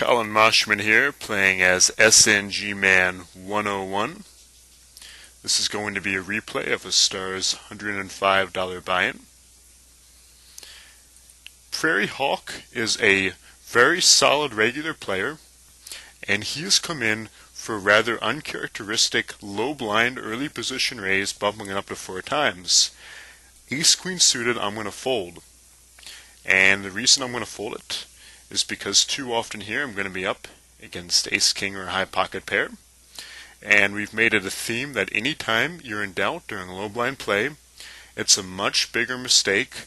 Collin Moshman here, playing as Sngman101. This is going to be a replay of a Star's $105 buy-in. Prairie Hawk is a very solid regular player, and he has come in for a rather uncharacteristic low blind early position raise, bumping it up to 4 times. Ace-Queen suited, I'm going to fold. And the reason I'm going to fold it is because too often here I'm going to be up against Ace-King or a high pocket pair. And we've made it a theme that anytime you're in doubt during low blind play, it's a much bigger mistake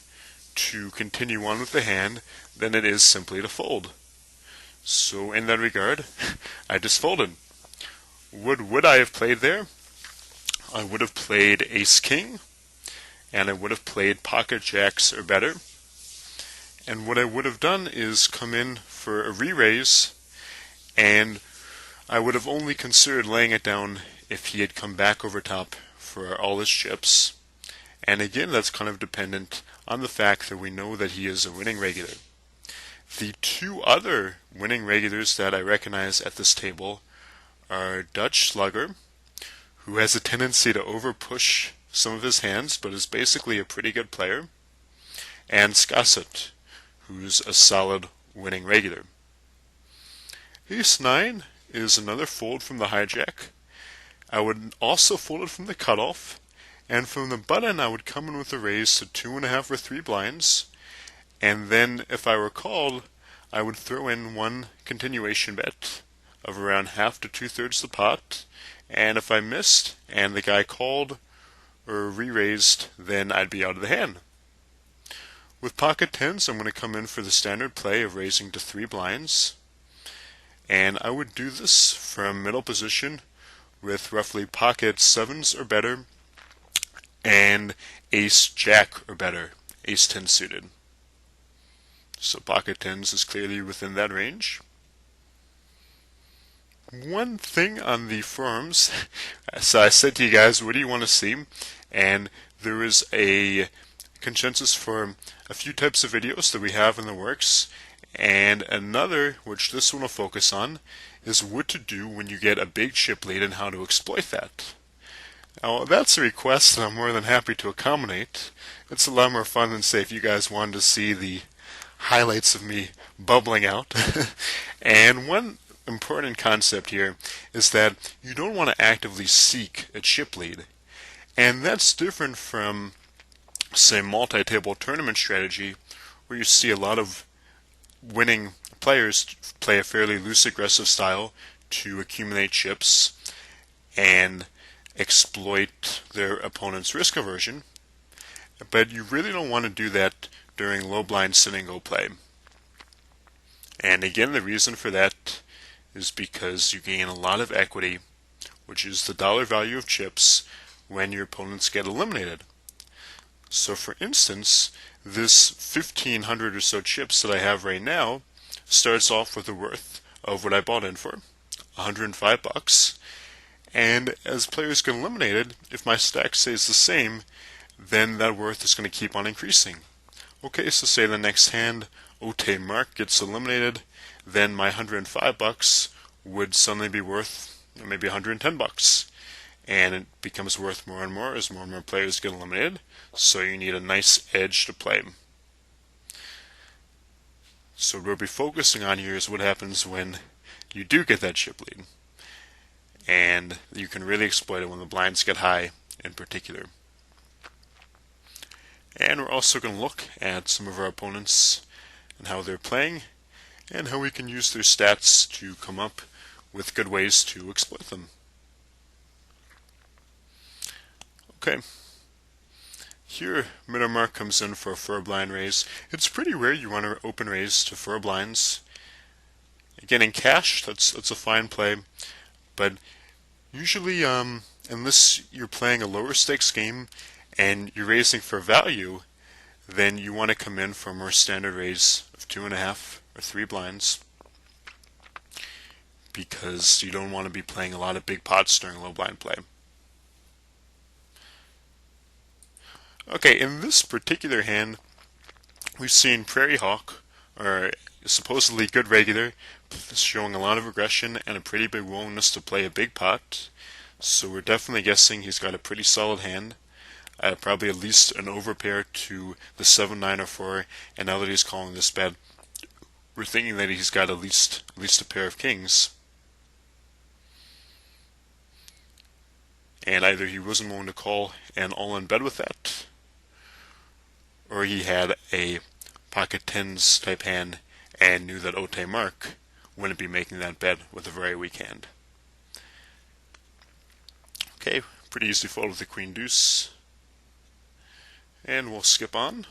to continue on with the hand than it is simply to fold. So in that regard, I just folded. Would I have played there? I would have played Ace-King, and I would have played pocket jacks or better. And what I would have done is come in for a re-raise, and I would have only considered laying it down if he had come back over top for all his chips. And again, that's kind of dependent on the fact that we know that he is a winning regular. The two other winning regulars that I recognize at this table are Dutch Slugger, who has a tendency to over-push some of his hands, but is basically a pretty good player, and Skasset, who's a solid winning regular. Ace-9 is another fold from the hijack. I would also fold it from the cutoff, and from the button I would come in with a raise to 2.5 or 3 blinds, and then if I were called, I would throw in one continuation bet of around half to 2/3 the pot, and if I missed and the guy called or re-raised, then I'd be out of the hand. With pocket tens, I'm going to come in for the standard play of raising to 3 blinds, and I would do this from middle position with roughly pocket sevens or better and ace jack or better, ace 10 suited. So pocket tens is clearly within that range. One thing on the forums, so I said to you guys, what do you want to see? And there is a consensus for a few types of videos that we have in the works, and another, which this one will focus on, is what to do when you get a big chip lead and how to exploit that. Now, that's a request that I'm more than happy to accommodate. It's a lot more fun than, say, if you guys wanted to see the highlights of me bubbling out. And one important concept here is that you don't want to actively seek a chip lead. And that's different from, say, multi-table tournament strategy, where you see a lot of winning players play a fairly loose aggressive style to accumulate chips and exploit their opponent's risk aversion. But you really don't want to do that during low blind sit and go play. And again, the reason for that is because you gain a lot of equity, which is the dollar value of chips, when your opponents get eliminated. So for instance, this 1,500 or so chips that I have right now starts off with a worth of what I bought in for, $105. And as players get eliminated, if my stack stays the same, then that worth is going to keep on increasing. Okay, so say the next hand, Ote Mark gets eliminated, then my $105 would suddenly be worth maybe $110. And it becomes worth more and more as more and more players get eliminated, so you need a nice edge to play. So what we'll be focusing on here is what happens when you do get that chip lead. And you can really exploit it when the blinds get high in particular. And we're also going to look at some of our opponents and how they're playing, and how we can use their stats to come up with good ways to exploit them. Okay, here Middlemark comes in for a 4 blind raise. It's pretty rare you want to open raise to 4 blinds. Again, in cash, that's a fine play, but usually, unless you're playing a lower stakes game and you're raising for value, then you want to come in for a more standard raise of 2.5 or 3 blinds, because you don't want to be playing a lot of big pots during low blind play. Okay, in this particular hand, we've seen Prairie Hawk, or supposedly good regular, showing a lot of aggression and a pretty big willingness to play a big pot. So we're definitely guessing he's got a pretty solid hand. Probably at least an overpair to the 7-9 or 4, and now that he's calling this bet, we're thinking that he's got at least a pair of kings. And either he wasn't willing to call and all in bed with that, or he had a pocket tens type hand and knew that Ote Mark wouldn't be making that bet with a very weak hand. Okay, pretty easy fold with the queen deuce. And we'll skip on.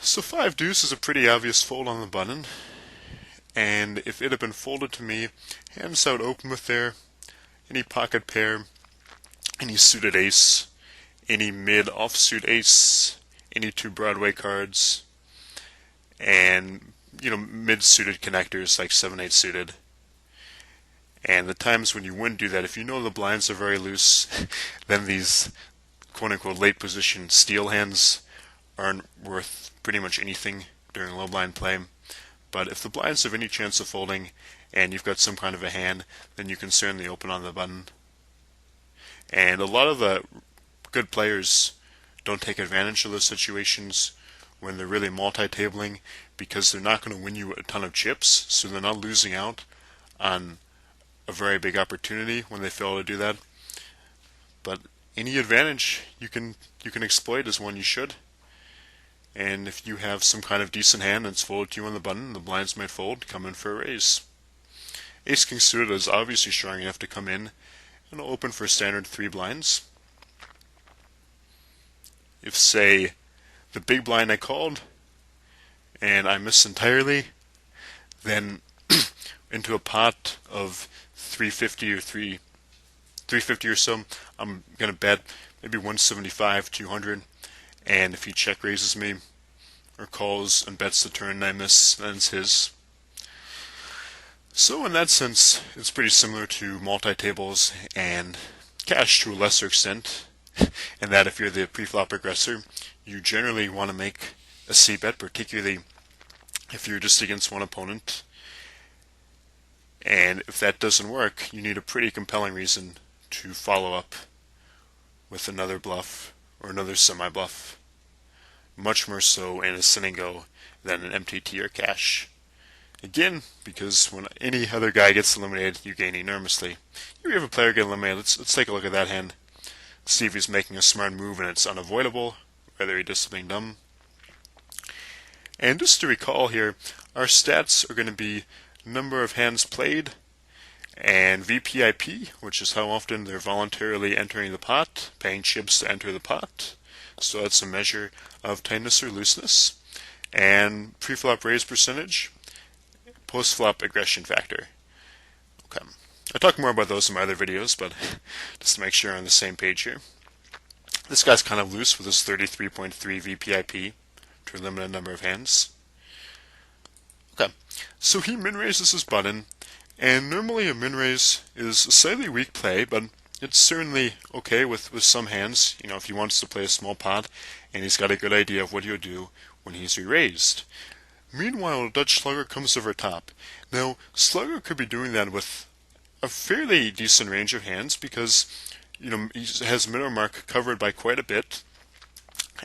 So 5 deuce is a pretty obvious fold on the button. And if it had been folded to me, hands I would open with there, any pocket pair, any suited ace, any mid offsuit ace, any 2 Broadway cards, and mid suited connectors like 7-8 suited. And the times when you wouldn't do that, if you know the blinds are very loose, then these quote-unquote late position steal hands aren't worth pretty much anything during low blind play. But if the blinds have any chance of folding and you've got some kind of a hand, then you can certainly open on the button. And a lot of the good players don't take advantage of those situations when they're really multi-tabling, because they're not going to win you a ton of chips, so they're not losing out on a very big opportunity when they fail to do that. But any advantage you can exploit is one you should. And if you have some kind of decent hand that's folded to you on the button, the blinds might fold, come in for a raise. Ace King suited is obviously strong enough to come in and open for standard 3 blinds. If, say, the big blind I called and I miss entirely, then into a pot of 350 or 350 or so, I'm going to bet maybe 175, 200, and if he check raises me or calls and bets the turn and I miss, then it's his. So in that sense, it's pretty similar to multi-tables and cash to a lesser extent, and that if you're the pre-flop aggressor, you generally want to make a c-bet, particularly if you're just against one opponent. And if that doesn't work, you need a pretty compelling reason to follow up with another bluff or another semi-bluff. Much more so in a sin and go than an MTT or cash. Again, because when any other guy gets eliminated, you gain enormously. Here we have a player get eliminated. Let's take a look at that hand. See if he's making a smart move and it's unavoidable, whether he does something dumb. And just to recall here, our stats are going to be number of hands played and VPIP, which is how often they're voluntarily entering the pot, paying chips to enter the pot. So that's a measure of tightness or looseness. And pre-flop raise percentage, post-flop aggression factor. Okay. I'll talk more about those in my other videos, but just to make sure we're on the same page here. This guy's kind of loose with his 33.3 VPIP to a limited number of hands. Okay, so he min-raises his button, and normally a min-raise is a slightly weak play, but it's certainly okay with some hands, if he wants to play a small pot, and he's got a good idea of what he'll do when he's re-raised. Meanwhile, Dutch Slugger comes over top. Now, Slugger could be doing that with a fairly decent range of hands, because he has minimum mark covered by quite a bit,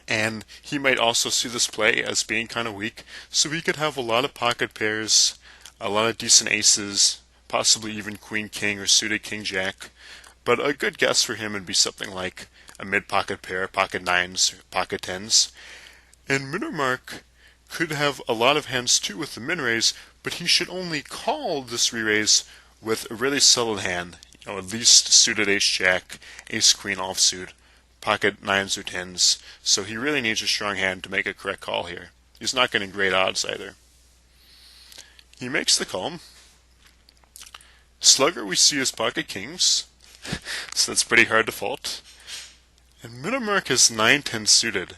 and he might also see this play as being kind of weak, so he could have a lot of pocket pairs, a lot of decent aces, possibly even queen king or suited king jack. But a good guess for him would be something like a mid pocket pair, pocket nines, or pocket tens. And Minnermark could have a lot of hands too with the min raise, but he should only call this re-raise with a really solid hand, at least suited ace jack, ace queen offsuit, pocket nines or tens. So he really needs a strong hand to make a correct call here. He's not getting great odds either. He makes the call. Slugger we see as pocket kings, so that's pretty hard to fault. And Minnermark is 9-10 suited,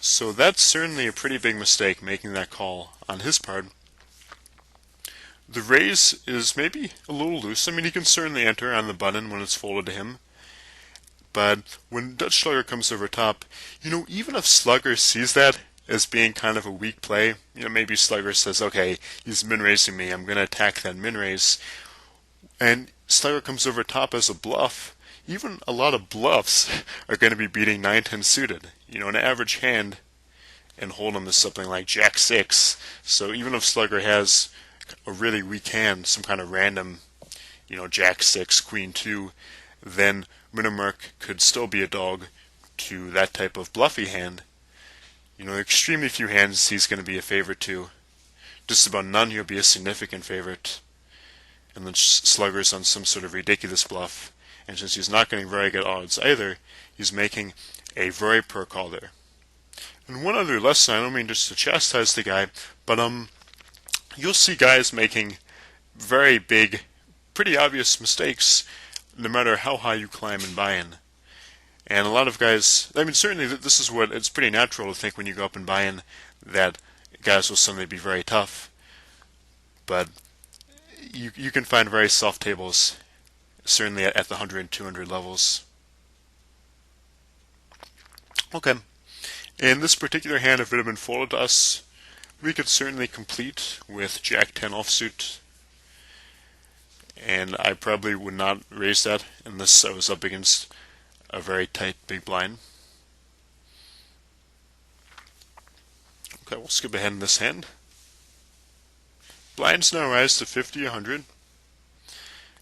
so that's certainly a pretty big mistake making that call on his part. The raise is maybe a little loose. I mean, he can certainly enter on the button when it's folded to him. But when Dutch Slugger comes over top, even if Slugger sees that as being kind of a weak play. Maybe Slugger says, okay, he's min-raising me, I'm going to attack that min-raise. And Slugger comes over top as a bluff. Even a lot of bluffs are going to be beating 9-10 suited. An average hand in Holdem is something like Jack 6. So even if Slugger has a really weak hand, some kind of random, Jack 6, Queen 2, then Minimark could still be a dog to that type of bluffy hand. Extremely few hands he's going to be a favorite to. Just about none he'll be a significant favorite. And then Slugger's on some sort of ridiculous bluff. And since he's not getting very good odds either, he's making a very poor call there. And one other lesson, I don't mean just to chastise the guy, but you'll see guys making very big, pretty obvious mistakes no matter how high you climb in buy-in. And a lot of guys, certainly this is what it's pretty natural to think when you go up and buy-in that guys will suddenly be very tough. But you can find very soft tables, certainly at the 100 and 200 levels. Okay. In this particular hand, if it had been folded to us, we could certainly complete with Jack 10 offsuit. And I probably would not raise that unless I was up against a very tight big blind. Okay, we'll skip ahead in this hand. Blinds now rise to 50, 100.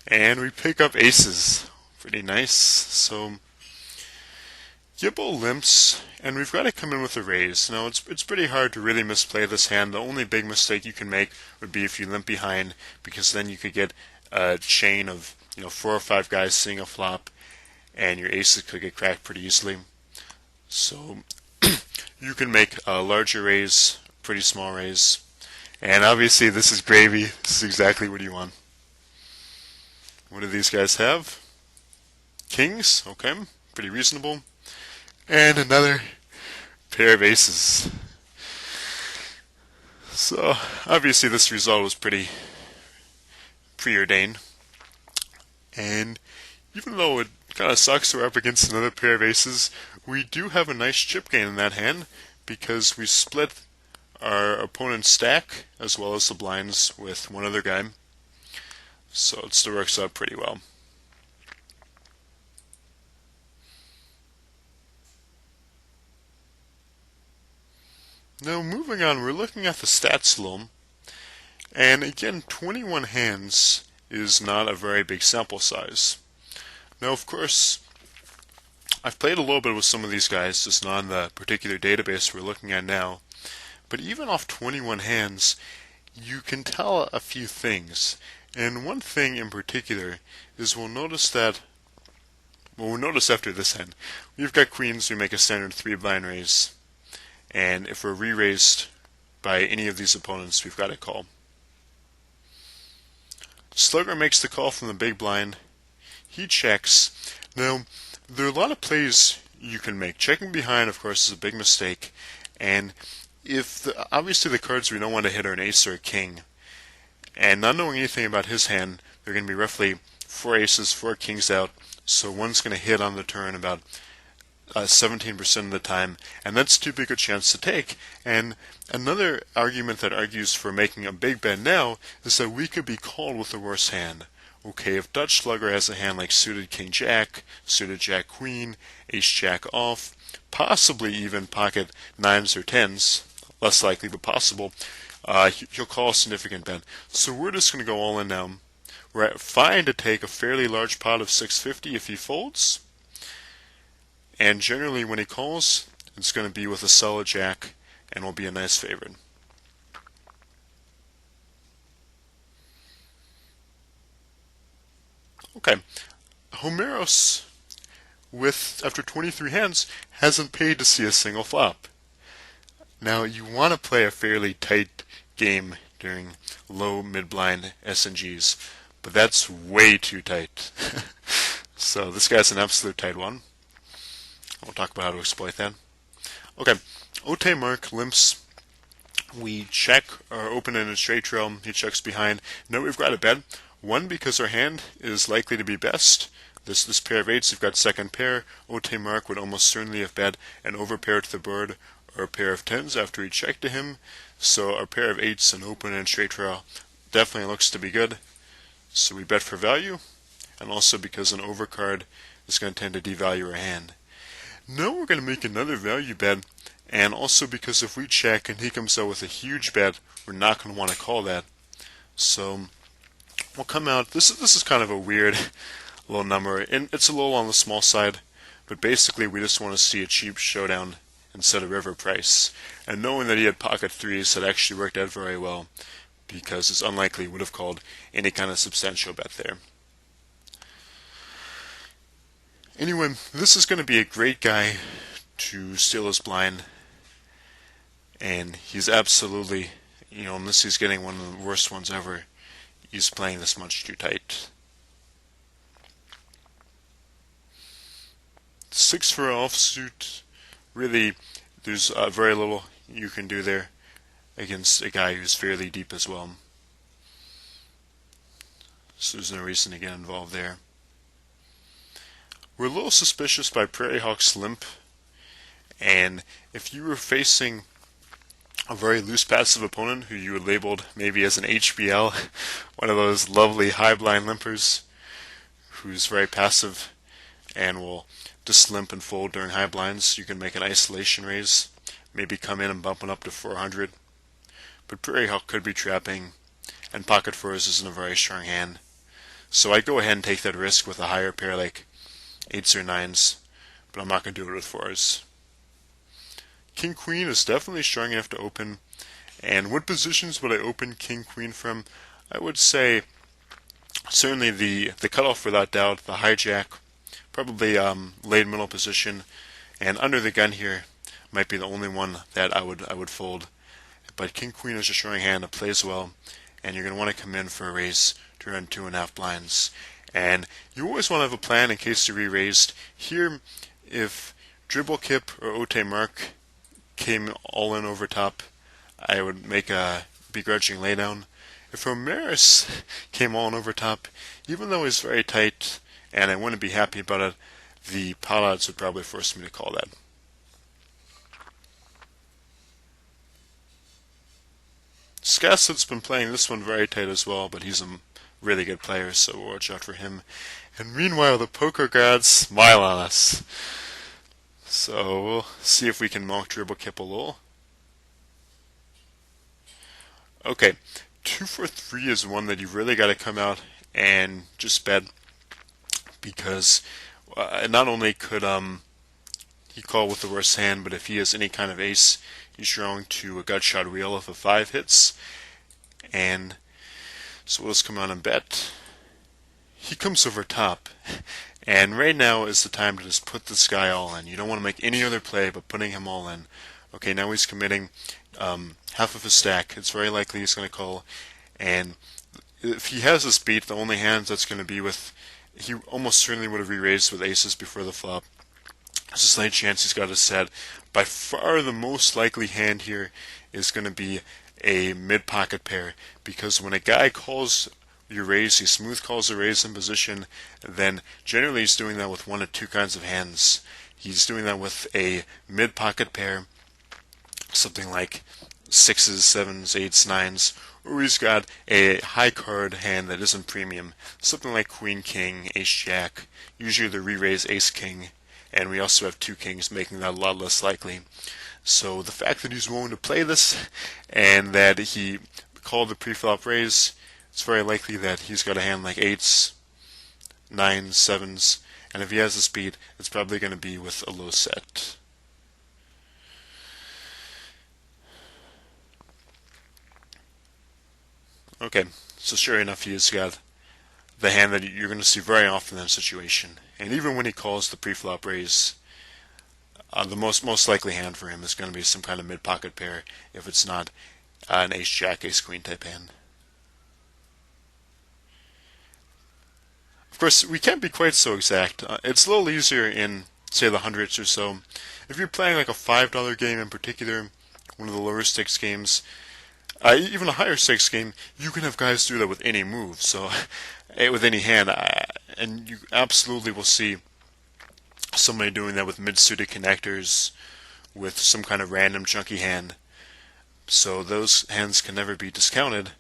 And we pick up aces. Pretty nice. So Gibble limps, and we've got to come in with a raise. Now, it's pretty hard to really misplay this hand. The only big mistake you can make would be if you limp behind, because then you could get a chain of 4 or 5 guys seeing a flop, and your aces could get cracked pretty easily. So you can make a larger raise, pretty small raise, and obviously this is gravy. This is exactly what you want. What do these guys have? Kings, okay, pretty reasonable. And another pair of aces. So, obviously this result was pretty preordained. And even though it kind of sucks we're up against another pair of aces, we do have a nice chip gain in that hand because we split our opponent's stack as well as the blinds with one other guy. So it still works out pretty well. Now moving on, we're looking at the stats loam, and again 21 hands is not a very big sample size. Now of course, I've played a little bit with some of these guys, just not on the particular database we're looking at now, but even off 21 hands, you can tell a few things. And one thing in particular is we'll notice after this hand, we've got queens, we make a standard 3 blind raise. And if we're re-raised by any of these opponents, we've got a call. Slugger makes the call from the big blind. He checks. Now, there are a lot of plays you can make. Checking behind, of course, is a big mistake. And obviously the cards we don't want to hit are an ace or a king. And not knowing anything about his hand, there are going to be roughly 4 aces, 4 kings out. So one's going to hit on the turn about 17% of the time, and that's too big a chance to take. And another argument that argues for making a big bet now is that we could be called with the worst hand. Okay, if Dutch Slugger has a hand like suited King Jack, suited Jack Queen, Ace Jack off, possibly even pocket 9s or 10s, less likely but possible, he'll call a significant bet. So we're just going to go all in now. We're fine to take a fairly large pot of 650 if he folds. And generally when he calls, it's going to be with a solid jack and will be a nice favorite. Okay, Homeros, after 23 hands, hasn't paid to see a single flop. Now you want to play a fairly tight game during low mid-blind SNGs, but that's way too tight. So this guy's an absolute tight one. We'll talk about how to exploit that. Okay, Ote Mark limps. We check or open in a straight trail. He checks behind. Now we've got a bet. One, because our hand is likely to be best. This pair of 8s, we've got second pair. Ote Mark would almost certainly have bet an overpair to the board our pair of 10s after we check to him. So our pair of 8s and open and straight draw definitely looks to be good. So we bet for value, and also because an overcard is going to tend to devalue our hand. Now we're going to make another value bet, and also because if we check and he comes out with a huge bet, we're not going to want to call that. So we'll come out. This is kind of a weird little number, and it's a little on the small side, but basically we just want to see a cheap showdown instead of river price. And knowing that he had pocket threes, that actually worked out very well, because it's unlikely he would have called any kind of substantial bet there. Anyway, this is going to be a great guy to steal his blind, and he's absolutely, unless he's getting one of the worst ones ever, he's playing this much too tight. 6 for offsuit, really, there's very little you can do there against a guy who's fairly deep as well. So there's no reason to get involved there. We're a little suspicious by Prairie Hawk's limp, and if you were facing a very loose passive opponent who you had labeled maybe as an HBL, one of those lovely high blind limpers who's very passive and will just limp and fold during high blinds, you can make an isolation raise, maybe come in and bump it up to 400. But Prairie Hawk could be trapping, and pocket fours isn't a very strong hand. So I go ahead and take that risk with a higher pair like 8s or 9s, but I'm not going to do it with 4s. King Queen is definitely strong enough to open, and what positions would I open King Queen from? I would say certainly the cutoff without doubt, the hijack, probably late middle position, and under the gun here might be the only one that I would fold. But King Queen is a strong hand that plays well, and you're going to want to come in for a raise to run 2.5 blinds. And you always want to have a plan in case you re-raised. Here, if Dribble Kip or Ote Mark came all in over top, I would make a begrudging laydown. If Omaris came all in over top, even though he's very tight and I wouldn't be happy about it, the pot odds would probably force me to call that. Scassett's been playing this one very tight as well, but he's a really good player, so we'll watch out for him. And meanwhile, the poker gods smile on us. So we'll see if we can monk Dribble Kip a little. Okay, 2 for 3 is one that you really got to come out and just bet, because not only could he call with the worst hand, but if he has any kind of ace, he's drawing to a gut shot reel if a 5 hits. And so we'll just come out and bet. He comes over top, and right now is the time to just put this guy all in. You don't want to make any other play but putting him all in. Okay, now he's committing half of his stack. It's very likely he's going to call, and if he has this beat, the only hands that's going to be with, he almost certainly would have re-raised with aces before the flop. There's a slight chance he's got a set. By far the most likely hand here is going to be a mid-pocket pair, because when a guy calls your raise, he smooth calls the raise in position, then generally he's doing that with one of two kinds of hands. He's doing that with a mid-pocket pair, something like 6s, 7s, 8s, 9s, or he's got a high card hand that isn't premium, something like Queen King, Ace Jack, usually the re-raise Ace King, and we also have 2 kings, making that a lot less likely. So the fact that he's willing to play this, and that he called the pre-flop raise, it's very likely that he's got a hand like 8s, 9s, 7s, and if he has the speed, it's probably going to be with a low set. Okay, so sure enough, he's got the hand that you're going to see very often in that situation. And even when he calls the pre-flop raise, the most likely hand for him is going to be some kind of mid-pocket pair, if it's not an ace-jack, ace-queen type hand. Of course, we can't be quite so exact. It's a little easier in, say, the hundreds or so. If you're playing like a $5 game in particular, one of the lower stakes games, even a higher stakes game, you can have guys do that with any move, so with any hand, and you absolutely will see somebody doing that with mid-suited connectors, with some kind of random chunky hand. So those hands can never be discounted.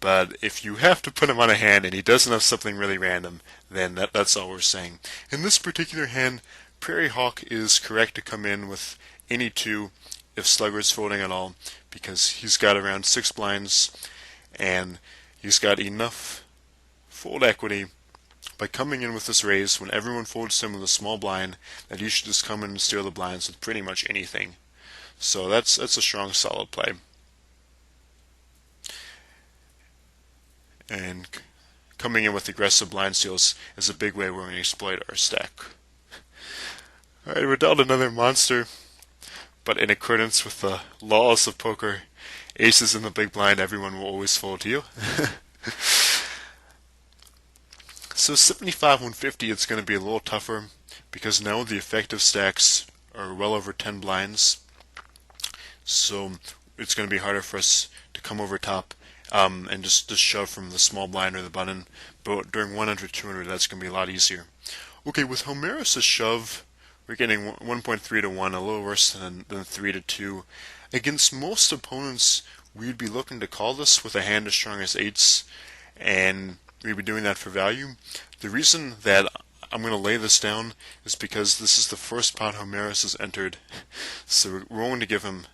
But if you have to put him on a hand and he doesn't have something really random, then that's all we're saying. In this particular hand, Prairie Hawk is correct to come in with any two if Slugger's folding at all, because he's got around 6 blinds and he's got enough fold equity by coming in with this raise when everyone folds him with a small blind that he should just come in and steal the blinds with pretty much anything. So that's a strong, solid play. And coming in with aggressive blind steals is a big way we're going to exploit our stack. Alright, we're dealt another monster, but in accordance with the laws of poker, aces in the big blind, everyone will always fold to you. So 75-150, it's going to be a little tougher because now the effective stacks are well over 10 blinds. So it's going to be harder for us to come over top and just shove from the small blind or the button. But during 100, 200, that's going to be a lot easier. Okay, with Homerus' shove, we're getting 1.3 to 1, a little worse than 3 to 2. Against most opponents, we'd be looking to call this with a hand as strong as 8s, and we'd be doing that for value. The reason that I'm going to lay this down is because this is the first pot Homerus has entered, so we're going to give him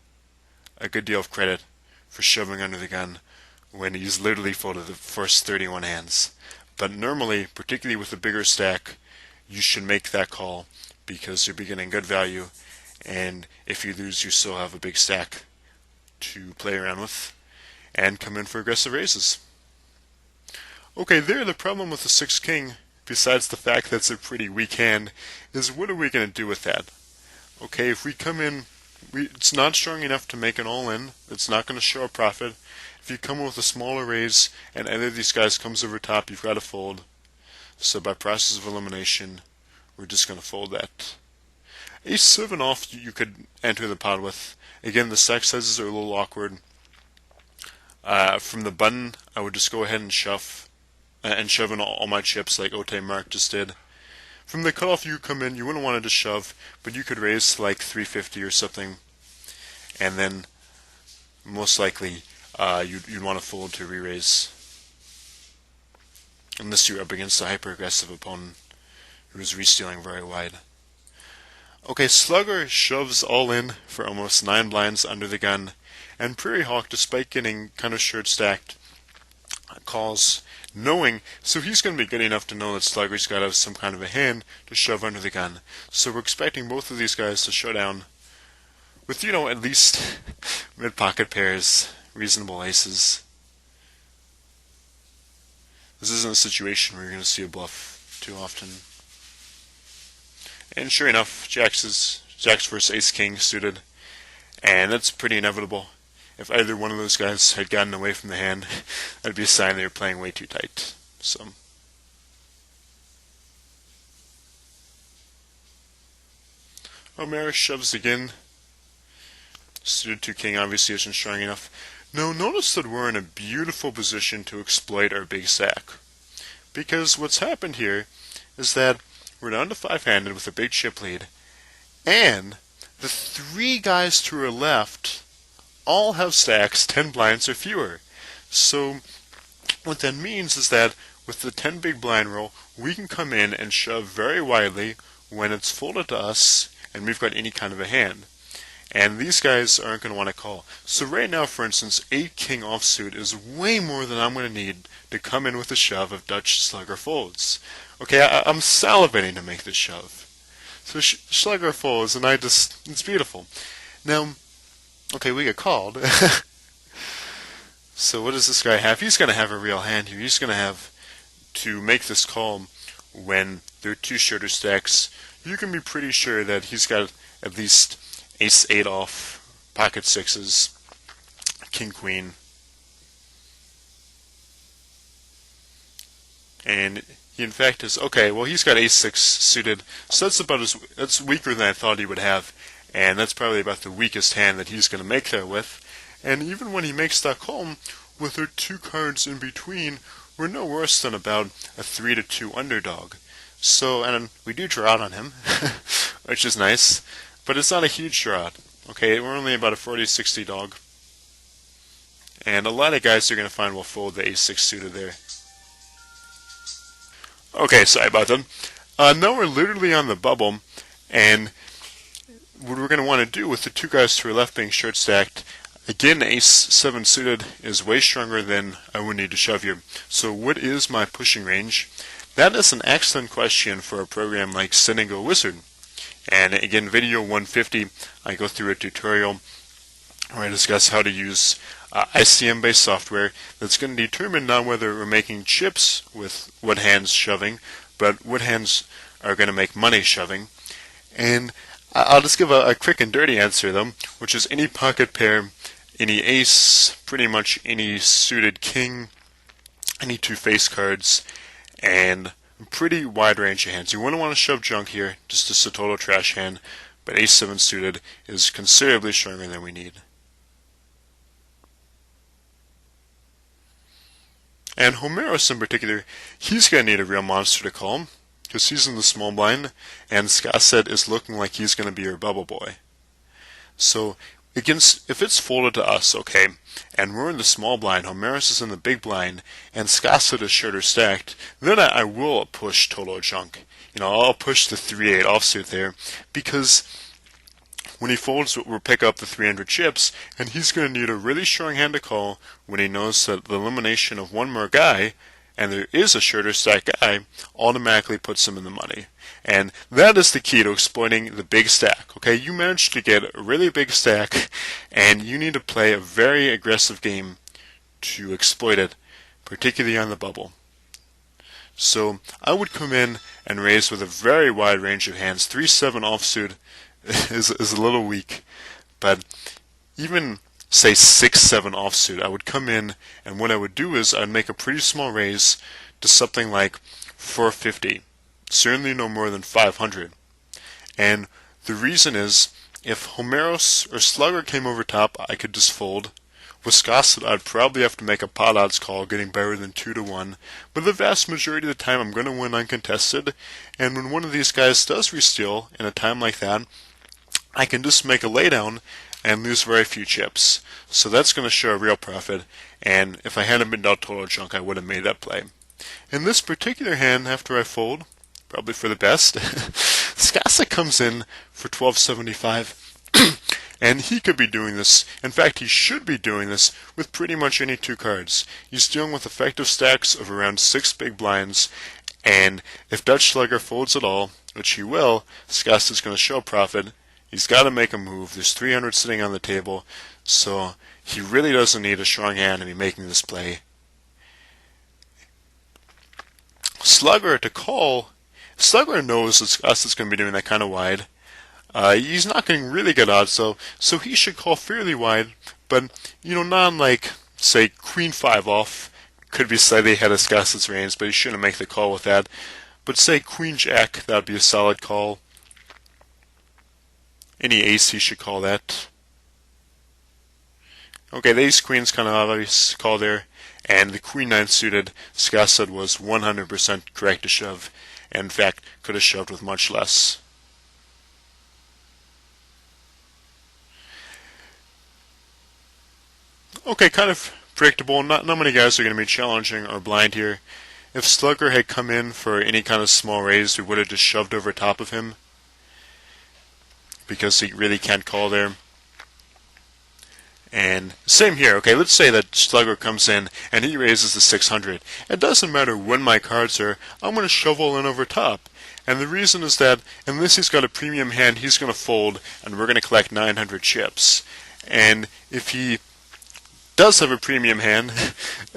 a good deal of credit for shoving under the gun when he's literally folded the first 31 hands. But normally, particularly with a bigger stack, you should make that call because you'll be getting good value, and if you lose, you still have a big stack to play around with and come in for aggressive raises. Okay, there the problem with the 6 king, besides the fact that it's a pretty weak hand, is what are we going to do with that? Okay, if we come in, it's not strong enough to make an all-in, it's not going to show a profit. If you come in with a smaller raise and either of these guys comes over top, you've got to fold. So by process of elimination, we're just going to fold that. Ace 7 off you could enter the pot with. Again, the stack sizes are a little awkward. From the button, I would just go ahead and shove in all my chips like Ote Mark just did. From the cutoff you come in, you wouldn't want to just shove, but you could raise like 350 or something, and then most likely you'd want to fold to re-raise. Unless you're up against a hyper-aggressive opponent who's re-stealing very wide. Okay, Slugger shoves all in for almost 9 blinds under the gun, and Prairie Hawk, despite getting kind of short-stacked, calls knowing, so he's going to be good enough to know that Slugger's got to have some kind of a hand to shove under the gun. So we're expecting both of these guys to show down with, at least mid-pocket pairs, reasonable aces. This isn't a situation where you're going to see a bluff too often. And sure enough, Jacks versus Ace-King suited, and that's pretty inevitable. If either one of those guys had gotten away from the hand, that'd be a sign they were playing way too tight. So, Homerus shoves again. Suited 2 king obviously isn't strong enough. Now notice that we're in a beautiful position to exploit our big stack. Because what's happened here is that we're down to 5-handed with a big chip lead, and the 3 guys to our left all have stacks 10 blinds or fewer. So what that means is that with the 10 big blind roll, we can come in and shove very widely when it's folded to us and we've got any kind of a hand. And these guys aren't going to want to call. So right now, for instance, 8 king offsuit is way more than I'm going to need to come in with a shove if Dutch Slugger folds. Okay, I'm salivating to make this shove. So Slugger folds, and it's beautiful. Now, okay, we get called. So what does this guy have? He's going to have a real hand here. He's going to have to make this call when there are 2 shorter stacks. You can be pretty sure that he's got at least Ace 8 off, pocket 6s, King Queen, and he in fact is he's got Ace 6 suited, so that's weaker than I thought he would have, and that's probably about the weakest hand that he's going to make there with. And even when he makes that call with our 2 cards in between, we're no worse than about a 3 to 2 underdog. So, and we do draw out on him, which is nice. but it's not a huge draw. Okay, we're only about a 40-60 dog. And a lot of guys you're going to find will fold the ace-6 suited there. Okay, sorry about that. Now we're literally on the bubble, and what we're going to want to do with the two guys to our left being short stacked, again, ace-7 suited is way stronger than I would need to shove here. So what is my pushing range? That is an excellent question for a program like SNG Wizard. And again, video 150, I go through a tutorial where I discuss how to use ICM-based software that's going to determine not whether we're making chips with what hands shoving, but what hands are going to make money shoving. And I'll just give a quick and dirty answer though, which is any pocket pair, any ace, pretty much any suited king, any two face cards, and a pretty wide range of hands. You wouldn't want to shove junk here, just a total trash hand, but ace-7 suited is considerably stronger than we need. And Homeros in particular, he's going to need a real monster to call, because he's in the small blind, and Skasset is looking like he's going to be your bubble boy. So, if it's folded to us, okay, and we're in the small blind, Homeros is in the big blind, and Skasset is shorter stacked, then I will push total junk. I'll push the 3-8 offsuit there, because when he folds, we'll pick up the 300 chips, and he's going to need a really strong hand to call when he knows that the elimination of one more guy, and there is a shorter stack guy, automatically puts him in the money. And that is the key to exploiting the big stack. Okay, you managed to get a really big stack, and you need to play a very aggressive game to exploit it, particularly on the bubble. So I would come in and raise with a very wide range of hands. 3-7 offsuit is a little weak, but even say 6-7 offsuit, I would come in, and what I would do is I'd make a pretty small raise to something like 450, certainly no more than 500. And the reason is, if Homeros or Slugger came over top, I could just fold. With Skasset, I'd probably have to make a pot odds call, getting better than 2-1, but the vast majority of the time I'm going to win uncontested, and when one of these guys does resteal in a time like that, I can just make a laydown and lose very few chips. So that's going to show a real profit, and if I hadn't been dealt total junk, I would have made that play. In this particular hand, after I fold, probably for the best, Skasset comes in for 1275, and he could be doing this. In fact, he should be doing this with pretty much any two cards. He's dealing with effective stacks of around 6 big blinds, and if Dutch Slugger folds at all, which he will, Skasset's going to show profit. He's got to make a move. There's 300 sitting on the table, so he really doesn't need a strong hand to be making this play. Slugger to call. Slugger knows that Skasset's going to be doing that kind of wide. He's not getting really good odds, so he should call fairly wide, but, not on like, say, Queen 5 off. Could be slightly ahead of Skasset's range, but he shouldn't make the call with that. But say Queen Jack, that would be a solid call. Any ace, he should call that. Okay, the ace-queen's kind of obvious call there. And the Queen-9 suited, Skasset was 100% correct to shove. And in fact, could have shoved with much less. Okay, kind of predictable. Not many guys are going to be challenging or blind here. If Slugger had come in for any kind of small raise, we would have just shoved over top of him, because he really can't call there. And same here, okay, let's say that Slugger comes in and he raises the 600. It doesn't matter when my cards are, I'm going to shovel in over top. And the reason is that unless he's got a premium hand, he's going to fold, and we're going to collect 900 chips. And if he does have a premium hand,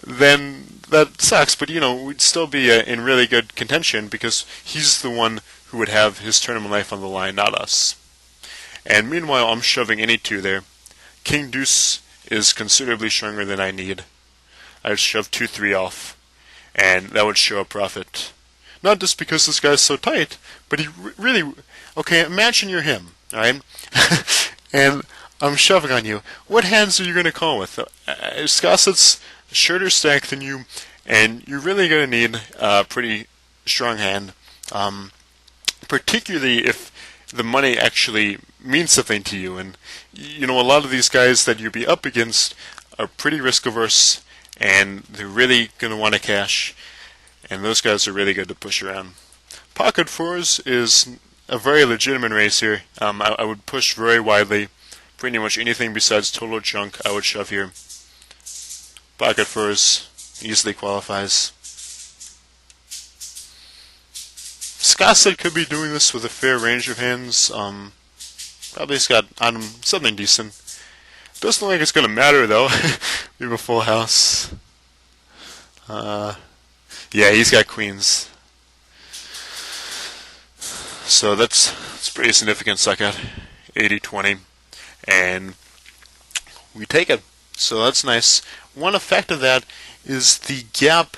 then that sucks, but we'd still be in really good contention, because he's the one who would have his tournament life on the line, not us. And meanwhile, I'm shoving any two there. King Deuce is considerably stronger than I need. I'd shove 2-3 off, and that would show a profit. Not just because this guy's so tight, but he really... Okay, imagine you're him, alright? And I'm shoving on you. What hands are you going to call with? Skasset's shorter stack than you, and you're really going to need a pretty strong hand. Particularly if the money actually means something to you. And you know, a lot of these guys that you'll be up against are pretty risk averse, and they're really going to want to cash, and those guys are really good to push around. Pocket fours is a very legitimate race here. I would push very widely. Pretty much anything besides total junk I would shove here. Pocket fours easily qualifies. Scott could be doing this with a fair range of hands. Probably he's got on him something decent. Doesn't look like it's going to matter though. We have a full house. Yeah, he's got queens. So that's pretty significant suck out. 80-20. And we take it. So that's nice. One effect of that is the gap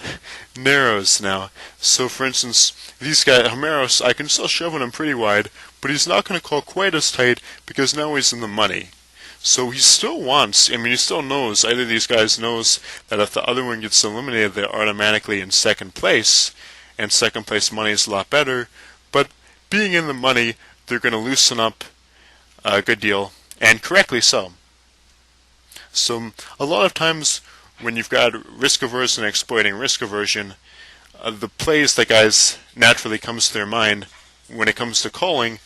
narrows now. So for instance, these guys, Homeros, I can still shove him pretty wide, but he's not going to call quite as tight because now he's in the money. So he still wants, I mean, he still knows, either of these guys knows that if the other one gets eliminated, they're automatically in second place, and second place money is a lot better, but being in the money, they're going to loosen up a good deal, and correctly so. So a lot of times when you've got risk averse and exploiting risk aversion, the plays that guys naturally comes to their mind when it comes to calling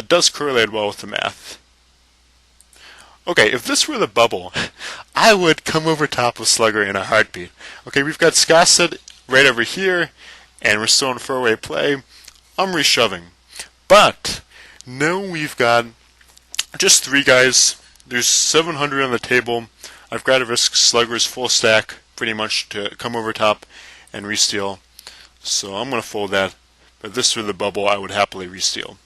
does correlate well with the math. Okay, if this were the bubble, I would come over top of Slugger in a heartbeat. Okay, we've got Scosset right over here, and we're still in four-way play. I'm reshoving. But now we've got just three guys. There's 700 on the table. I've got to risk Slugger's full stack pretty much to come over top and re-steal. So I'm going to fold that. But if this were the bubble, I would happily re-steal.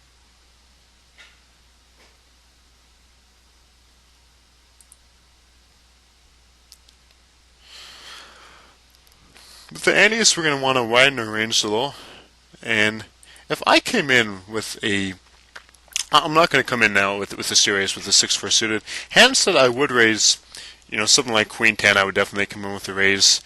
With the antes, we're going to want to widen our range a little. And if I came in with a... I'm not going to come in now with a series with a 6-4 suited. Hands that I would raise, you know, something like Queen 10, I would definitely come in with a raise.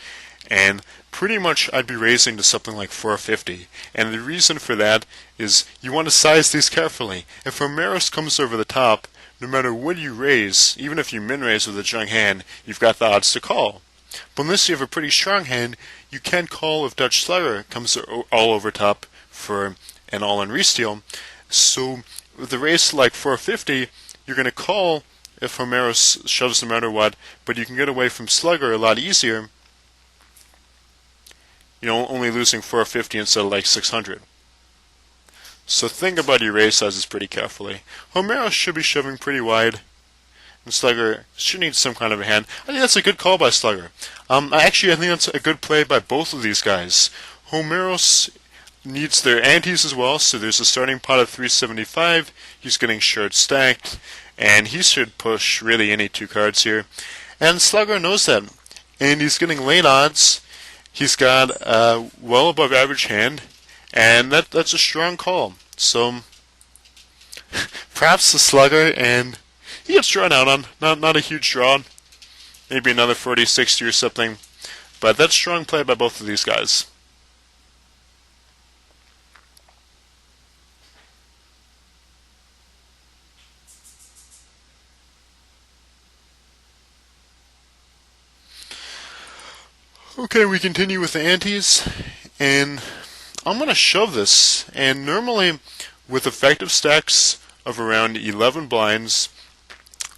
And pretty much I'd be raising to something like 450. And the reason for that is you want to size these carefully. If Homeros comes over the top, no matter what you raise, even if you min-raise with a junk hand, you've got the odds to call. But unless you have a pretty strong hand, you can't call if Dutch Slugger comes all over top for an all-in re-steal. So with the raise like 450, you're going to call if Homeros shoves no matter what, but you can get away from Slugger a lot easier, you know, only losing 450 instead of like 600. So think about your raise sizes pretty carefully. Homeros should be shoving pretty wide, and Slugger should need some kind of a hand. I think that's a good call by Slugger. Actually, I think that's a good play by both of these guys. Homeros needs their antes as well, so there's a starting pot of 375. He's getting short stacked, and he should push really any two cards here. And Slugger knows that, and he's getting late odds. He's got a well above average hand, and that's a strong call. So perhaps the Slugger, and he gets drawn out on. Not a huge draw. Maybe another 40-60 or something. But that's strong play by both of these guys. Okay, we continue with the antes, and I'm going to shove this. And normally, with effective stacks of around 11 blinds,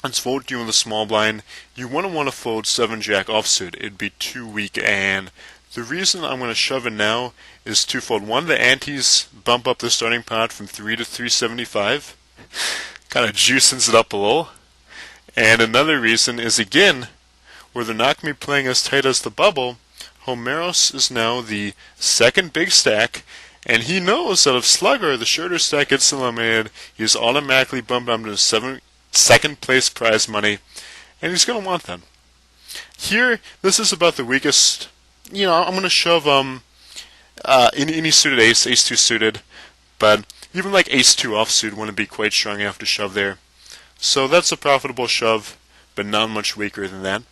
let's fold you in the small blind, you want to fold 7-jack offsuit. It'd be too weak, and the reason I'm going to shove it now is twofold. One, the antes bump up the starting pot from 3 to 375, kind of juices it up a little. And another reason is, again, where they're not going to be playing as tight as the bubble, Homeros is now the second big stack, and he knows that if Slugger, the shorter stack, gets eliminated, he's automatically bumped up to second place prize money, and he's going to want that. Here, this is about the weakest. You know, I'm going to shove any suited ace, ace-2 suited, but even like ace-2 offsuit wouldn't be quite strong enough to shove there. So that's a profitable shove, but not much weaker than that.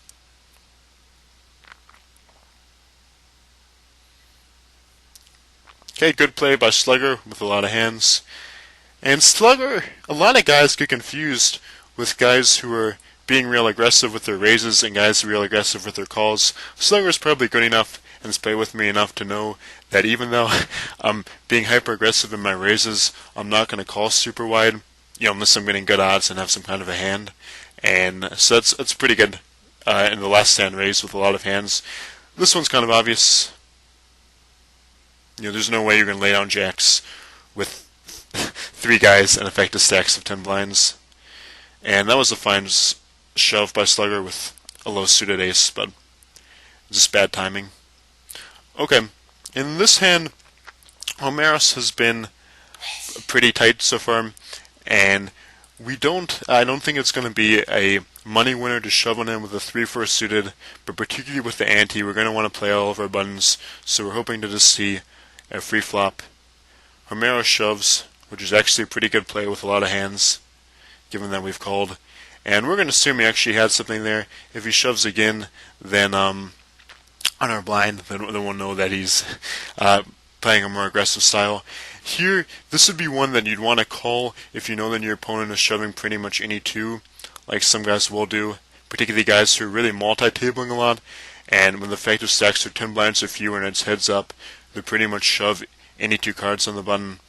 Okay, good play by Slugger with a lot of hands. And Slugger, a lot of guys get confused with guys who are being real aggressive with their raises and guys who are real aggressive with their calls. Slugger's probably good enough and has played with me enough to know that even though I'm being hyper aggressive in my raises, I'm not going to call super wide, unless I'm getting good odds and have some kind of a hand. And so that's pretty good in the last stand raise with a lot of hands. This one's kind of obvious. There's no way you're going to lay down jacks with 3 guys and effective stacks of 10 blinds. And that was a fine shove by Slugger with a low suited ace, but just bad timing. Okay, in this hand, Homeros has been pretty tight so far, and I don't think it's going to be a money winner to shove on in with a 3-4 suited, but particularly with the ante, we're going to want to play all of our buttons, so we're hoping to just see a free flop. Homeros shoves, which is actually a pretty good play with a lot of hands, given that we've called. And we're going to assume he actually had something there. If he shoves again, then on our blind, then we'll know that he's playing a more aggressive style. Here, this would be one that you'd want to call if you know that your opponent is shoving pretty much any 2, like some guys will do, particularly guys who are really multi-tabling a lot, and when the effective stacks are 10 blinds or fewer and it's heads up, they pretty much shove any 2 cards on the button.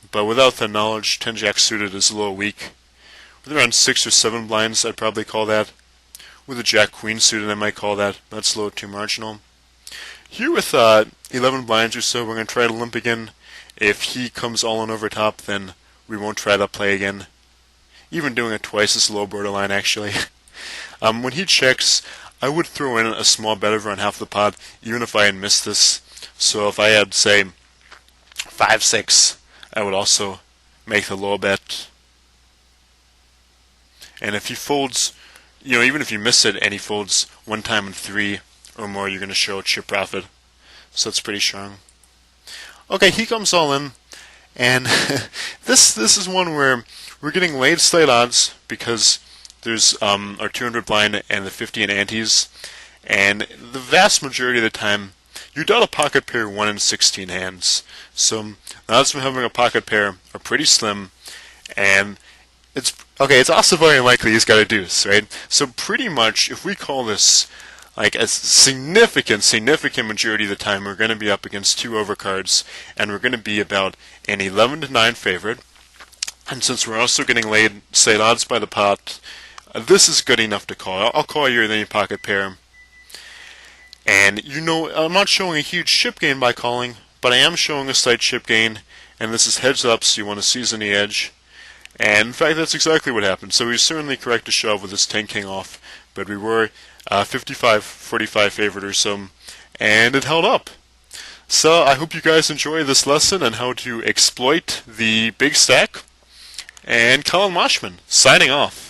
But without that knowledge, 10 jack suited is a little weak. With around 6 or 7 blinds, I'd probably call that. With a jack queen suited, I might call that. That's a little too marginal. Here with 11 blinds or so, we're going to try to limp again. If he comes all in over top, then we won't try that play again. Even doing it twice is low borderline, actually. When he checks, I would throw in a small bet over on half the pot, even if I had missed this. So if I had, say, 5-6, I would also make the low bet. And if he folds, even if you miss it and he folds 1 time in 3 or more, you're going to show chip profit. So that's pretty strong. Okay, he comes all in, and this is one where we're getting late slate odds because there's our 200 blind and the 50 in antes, and the vast majority of the time you doubt a pocket pair 1 in 16 hands. So the odds from having a pocket pair are pretty slim, and it's also very unlikely he's got a deuce, right? So pretty much, if we call this like a significant majority of the time, we're going to be up against 2 overcards, and we're going to be about an 11-9 favorite. And since we're also getting laid slate odds by the pot, this is good enough to call. I'll call you any pocket pair. And I'm not showing a huge chip gain by calling, but I am showing a slight chip gain, and this is heads up, so you want to season the edge. And in fact, that's exactly what happened. So he's certainly correct to shove with his 10 king off, but we were 55-45 favorite or so, and it held up. So I hope you guys enjoy this lesson on how to exploit the big stack. And Collin Moshman, signing off.